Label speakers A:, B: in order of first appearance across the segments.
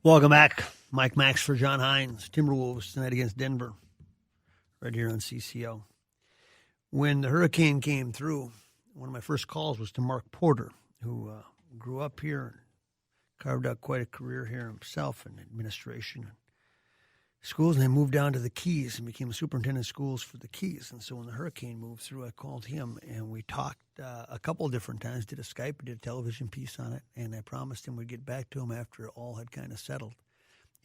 A: Welcome back. Mike Max for John Hines. Timberwolves tonight against Denver, right here on CCO. When the hurricane came through, one of my first calls was to Mark Porter, who grew up here and carved out quite a career here himself in administration and schools, and then moved down to the Keys and became a superintendent of schools for the Keys. And so when the hurricane moved through, I called him, and we talked a couple of different times, did a Skype, did a television piece on it, and I promised him we'd get back to him after it all had kind of settled.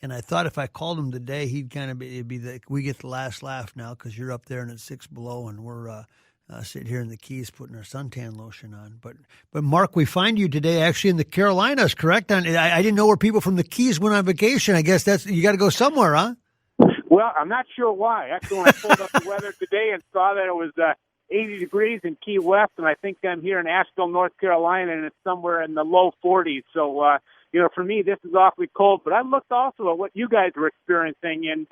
A: And I thought if I called him today, he'd kind of it'd be we get the last laugh now because you're up there and it's 6 below, and we're sitting here in the Keys putting our suntan lotion on. But Mark, we find you today actually in the Carolinas, correct? I didn't know where people from the Keys went on vacation. I guess you got to go somewhere, huh?
B: Well, I'm not sure why. Actually, when I pulled up the weather today and saw that it was 80 degrees in Key West, and I think I'm here in Asheville, North Carolina, and it's somewhere in the low 40s. So, for me, this is awfully cold. But I looked also at what you guys were experiencing, and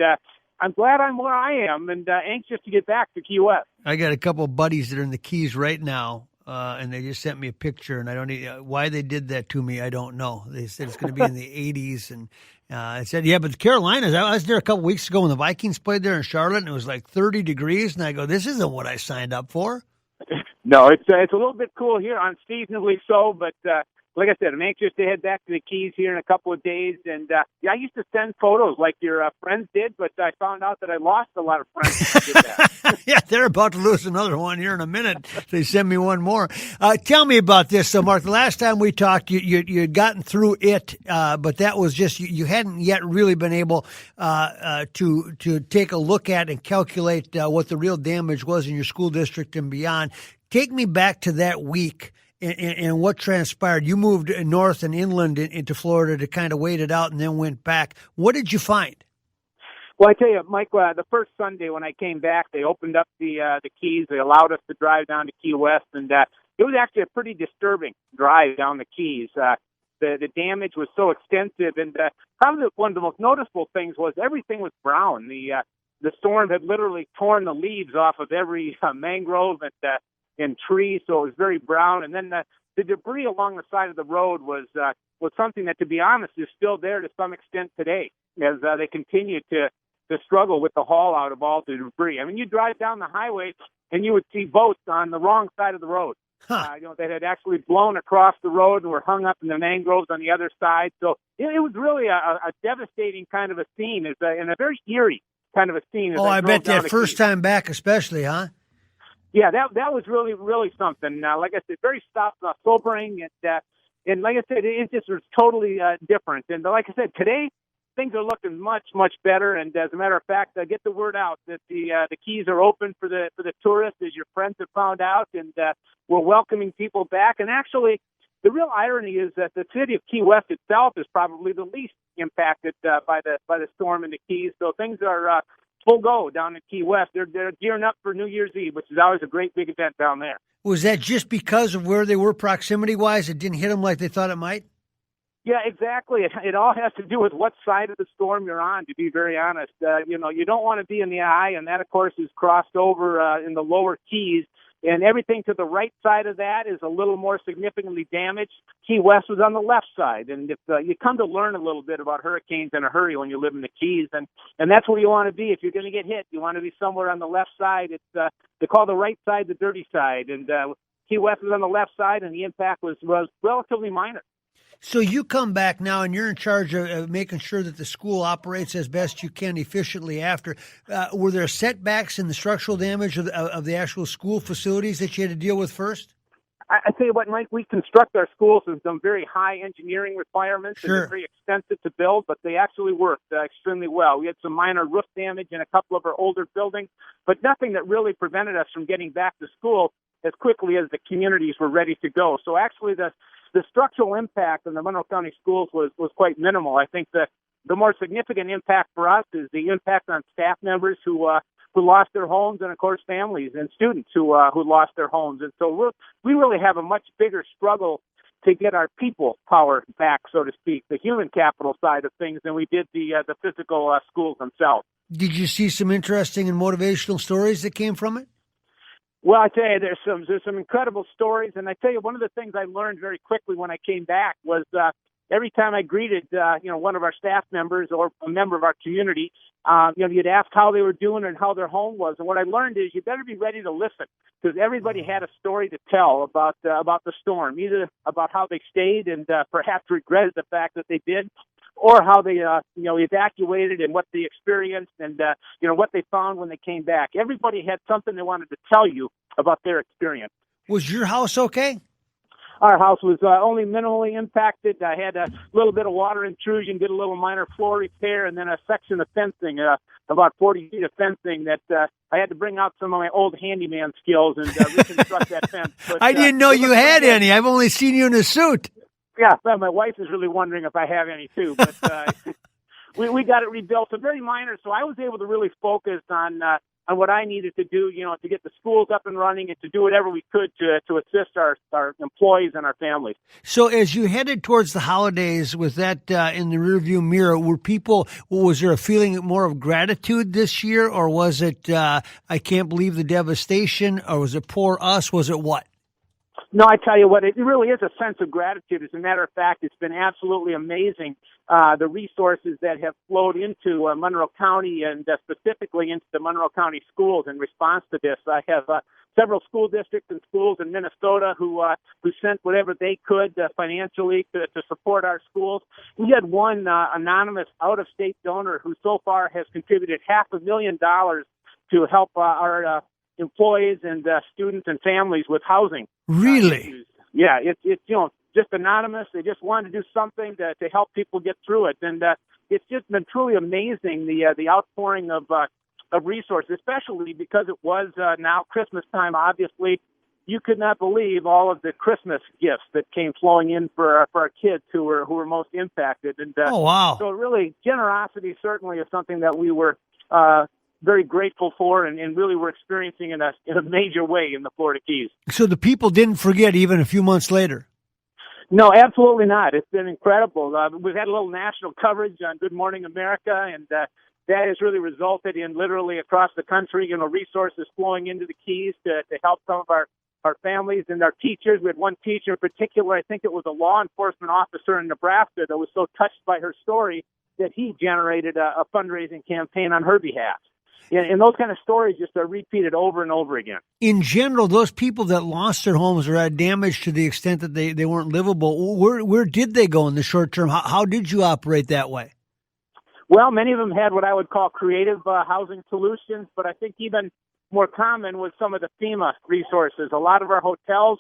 B: I'm glad I'm where I am and anxious to get back to Key West.
A: I got a couple of buddies that are in the Keys right now, and they just sent me a picture, and I don't why they did that to me. I don't know. They said it's going to be in the 80s, and I said, yeah, but the Carolinas. I was there a couple weeks ago when the Vikings played there in Charlotte, and it was like 30 degrees, and I go, this isn't what I signed up for.
B: No, it's a little bit cool here, unseasonably so, but like I said, I'm anxious to head back to the Keys here in a couple of days. And I used to send photos like your friends did, but I found out that I lost a lot of friends who did that.
A: Yeah, they're about to lose another one here in a minute. They send me one more. Tell me about this. So, Mark, the last time we talked, you had gotten through it, but that was just you hadn't yet really been able to take a look at and calculate what the real damage was in your school district and beyond. Take me back to that week. And what transpired? You moved north and inland into Florida to kind of wait it out and then went back. What did you find?
B: Well, I tell you, Mike, the first Sunday when I came back, they opened up the Keys. They allowed us to drive down to Key West, and it was actually a pretty disturbing drive down the Keys. The damage was so extensive, and probably one of the most noticeable things was everything was brown. The storm had literally torn the leaves off of every mangrove and trees, so it was very brown. And then the debris along the side of the road was something that, to be honest, is still there to some extent today, as they continue to struggle with the haul out of all the debris. I mean, you drive down the highway and you would see boats on the wrong side of the road. That had actually blown across the road and were hung up in the mangroves on the other side. So it was really a devastating kind of a scene, and a very eerie kind of a scene.
A: Oh, I bet that first time back especially, huh?
B: Yeah, that was really, really something. Like I said, very sobering, and like I said, it just was totally different. And like I said, today things are looking much, much better. And as a matter of fact, get the word out that the Keys are open for the tourists, as your friends have found out, and we're welcoming people back. And actually, the real irony is that the city of Key West itself is probably the least impacted by the storm in the Keys. So things are full go down in Key West. They're gearing up for New Year's Eve, which is always a great big event down there.
A: Was that just because of where they were proximity-wise? It didn't hit them like they thought it might?
B: Yeah, exactly. It all has to do with what side of the storm you're on, to be very honest. You don't want to be in the eye, and that, of course, is crossed over in the lower Keys. And everything to the right side of that is a little more significantly damaged. Key West was on the left side. And if you come to learn a little bit about hurricanes in a hurry when you live in the Keys, and that's where you want to be. If you're going to get hit, you want to be somewhere on the left side. They call the right side the dirty side. And Key West was on the left side, and the impact was relatively minor.
A: So you come back now, and you're in charge of making sure that the school operates as best you can efficiently after. Were there setbacks in the structural damage of the actual school facilities that you had to deal with first?
B: I tell you what, Mike, we construct our schools with some very high engineering requirements.
A: Sure.
B: And they're very expensive to build, but they actually worked extremely well. We had some minor roof damage in a couple of our older buildings, but nothing that really prevented us from getting back to school as quickly as the communities were ready to go. So actually the structural impact on the Monroe County schools was quite minimal. I think the more significant impact for us is the impact on staff members who lost their homes, and of course families and students who lost their homes. And so we really have a much bigger struggle to get our people power back, so to speak, the human capital side of things, than we did the physical schools themselves.
A: Did you see some interesting and motivational stories that came from it?
B: Well, I tell you, there's some incredible stories, and I tell you, one of the things I learned very quickly when I came back was every time I greeted, one of our staff members or a member of our community, you'd ask how they were doing and how their home was. And what I learned is you better be ready to listen, because everybody had a story to tell about the storm, either about how they stayed and perhaps regretted the fact that they did, or how they evacuated and what they experienced and what they found when they came back. Everybody had something they wanted to tell you about their experience.
A: Was your house okay?
B: Our house was only minimally impacted. I had a little bit of water intrusion, did a little minor floor repair, and then a section of fencing, about 40 feet of fencing that I had to bring out some of my old handyman skills and reconstruct that fence. But,
A: I didn't know you had any. I've only seen you in a suit.
B: Yeah, well, my wife is really wondering if I have any too, but we got it rebuilt. So very minor. So I was able to really focus on what I needed to do, to get the schools up and running and to do whatever we could to assist our employees and our families.
A: So as you headed towards the holidays with that in the rearview mirror, was there a feeling more of gratitude this year, or was it, I can't believe the devastation, or was it poor us? Was it what?
B: No, I tell you what, it really is a sense of gratitude. As a matter of fact, it's been absolutely amazing, the resources that have flowed into Monroe County and specifically into the Monroe County schools in response to this. I have several school districts and schools in Minnesota who sent whatever they could financially to support our schools. We had one anonymous out-of-state donor who so far has contributed $500,000 to help our employees and students and families with housing.
A: Really?
B: Yeah, it's just anonymous. They just wanted to do something to help people get through it, and it's just been truly amazing the outpouring of resources, especially because it was now Christmas time. Obviously, you could not believe all of the Christmas gifts that came flowing in for our kids who were most impacted. And
A: oh wow!
B: So really, generosity certainly is something that we were very grateful for, and really we're experiencing in a major way in the Florida Keys. So
A: the people didn't forget even a few months later?
B: No, absolutely not. It's been incredible. We've had a little national coverage on Good Morning America, and that has really resulted in literally across the country, resources flowing into the Keys to help some of our families and our teachers. We had one teacher in particular, I think it was a law enforcement officer in Nebraska, that was so touched by her story that he generated a fundraising campaign on her behalf. And those kind of stories just are repeated over and over again. In general, those people that lost their homes or had damage to the extent that they weren't livable, where did they go in the short term? How did you operate that way? Well, many of them had what I would call creative housing solutions, but I think even more common was some of the FEMA resources. A lot of our hotels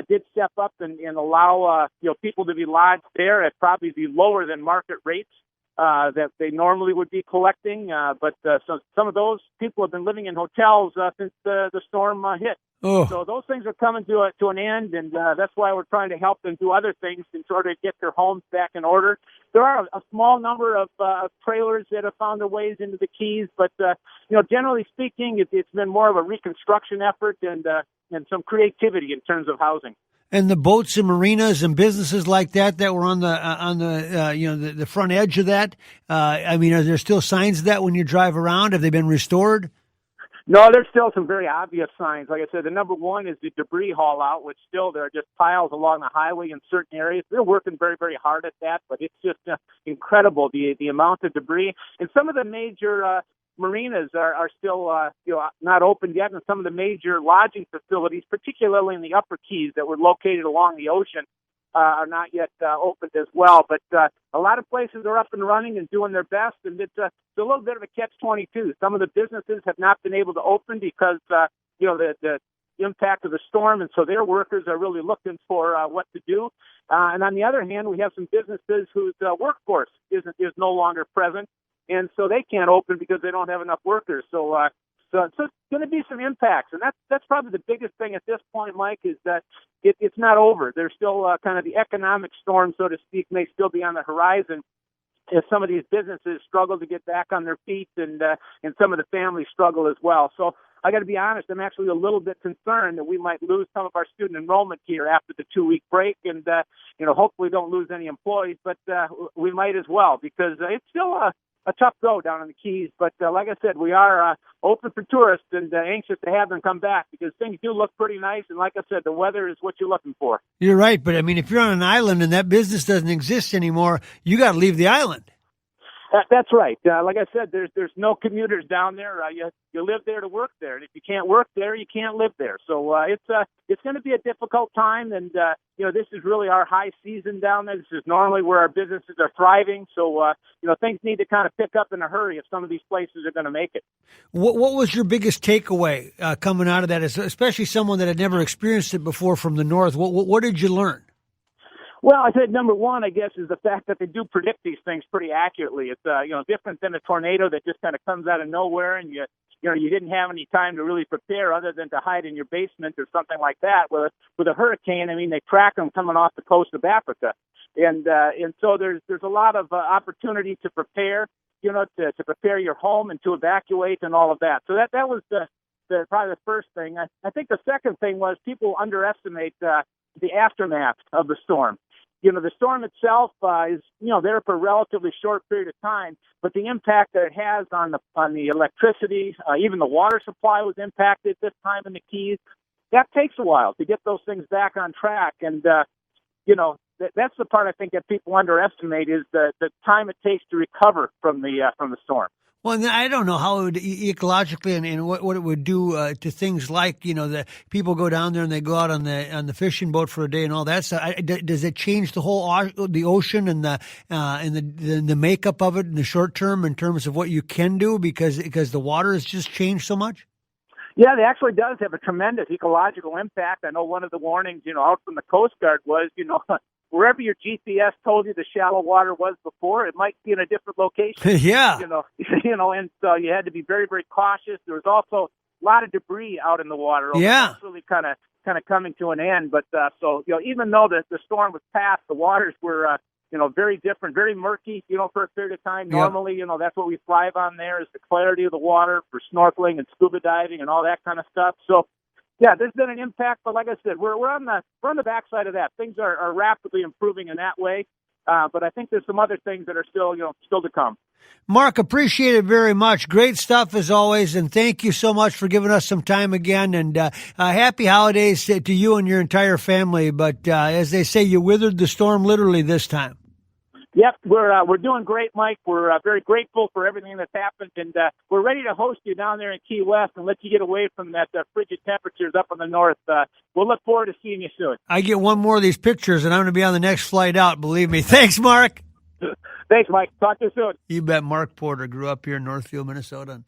B: did step up and allow people to be lodged there at probably the lower than market rates that they normally would be collecting. But some of those people have been living in hotels since the storm hit. Oh. So those things are coming to an end, and that's why we're trying to help them do other things in order to get their homes back in order. There are a small number of trailers that have found their ways into the Keys, but generally speaking, it's been more of a reconstruction effort and some creativity in terms of housing. And the boats and marinas and businesses like that were on the front edge of that. Are there still signs of that when you drive around? Have they been restored? No, there's still some very obvious signs. Like I said, the number one is the debris haul out, which still there are just piles along the highway in certain areas. They're working very, very hard at that, but it's just incredible the amount of debris. And some of the major marinas are still not open yet, and some of the major lodging facilities, particularly in the upper Keys that were located along the ocean, are not yet opened as well. But a lot of places are up and running and doing their best, and it's a little bit of a catch-22. Some of the businesses have not been able to open because the impact of the storm, and so their workers are really looking for what to do. And on the other hand, we have some businesses whose workforce is no longer present, and so they can't open because they don't have enough workers. So it's going to be some impacts, and that's probably the biggest thing at this point, Mike, is that it's not over. There's still kind of the economic storm, so to speak, may still be on the horizon as some of these businesses struggle to get back on their feet, and some of the families struggle as well. So I got to be honest, I'm actually a little bit concerned that we might lose some of our student enrollment here after the 2-week break, and hopefully don't lose any employees, but we might as well, because it's still a tough go down in the Keys. But like I said, we are open for tourists and anxious to have them come back because things do look pretty nice. And like I said, the weather is what you're looking for.
A: You're right, but I mean, if you're on an island and that business doesn't exist anymore, you got to leave the island.
B: That's right. Like I said, there's no commuters down there. You live there to work there, and if you can't work there, you can't live there. So it's going to be a difficult time, and this is really our high season down there. This is normally where our businesses are thriving. So things need to kind of pick up in a hurry if some of these places are going to make it.
A: What was your biggest takeaway coming out of that, especially someone that had never experienced it before from the north? What did you learn?
B: Well, I said number one, I guess, is the fact that they do predict these things pretty accurately. It's different than a tornado that just kind of comes out of nowhere, and you didn't have any time to really prepare other than to hide in your basement or something like that. With a hurricane, I mean, they track them coming off the coast of Africa, and so there's a lot of opportunity to prepare, to prepare your home and to evacuate and all of that. So that was probably the first thing. I think the second thing was people underestimate the aftermath of the storm. The storm itself is, there for a relatively short period of time, but the impact that it has on the electricity, even the water supply was impacted this time in the Keys. That takes a while to get those things back on track. And, that's the part I think that people underestimate is the time it takes to recover from the storm.
A: Well, I don't know how it would ecologically and what it would do to things like, the people go down there and they go out on the fishing boat for a day and all that stuff. Does it change the whole the ocean and the makeup of it in the short term in terms of what you can do because the water has just changed so much?
B: Yeah, it actually does have a tremendous ecological impact. I know one of the warnings, out from the Coast Guard was, wherever your GPS told you the shallow water was before, it might be in a different location.
A: Yeah.
B: And so you had to be very, very cautious. There was also a lot of debris out in the water.
A: Yeah.
B: That's really kind of coming to an end. But even though the storm was past, the waters were, very different, very murky, for a period of time. Normally, that's what we thrive on there is the clarity of the water for snorkeling and scuba diving and all that kind of stuff. So, yeah, there's been an impact, but like I said, we're on the backside of that. Things are rapidly improving in that way, but I think there's some other things that are still to come.
A: Mark, appreciate it very much. Great stuff as always, and thank you so much for giving us some time again. And happy holidays to you and your entire family. But as they say, you withered the storm literally this time.
B: Yep, we're doing great, Mike. We're very grateful for everything that's happened, and we're ready to host you down there in Key West and let you get away from that frigid temperatures up in the north. We'll look forward to seeing you soon.
A: I get one more of these pictures, and I'm going to be on the next flight out, believe me. Thanks, Mark.
B: Thanks, Mike. Talk to you soon.
A: You bet. Mark Porter grew up here in Northfield, Minnesota.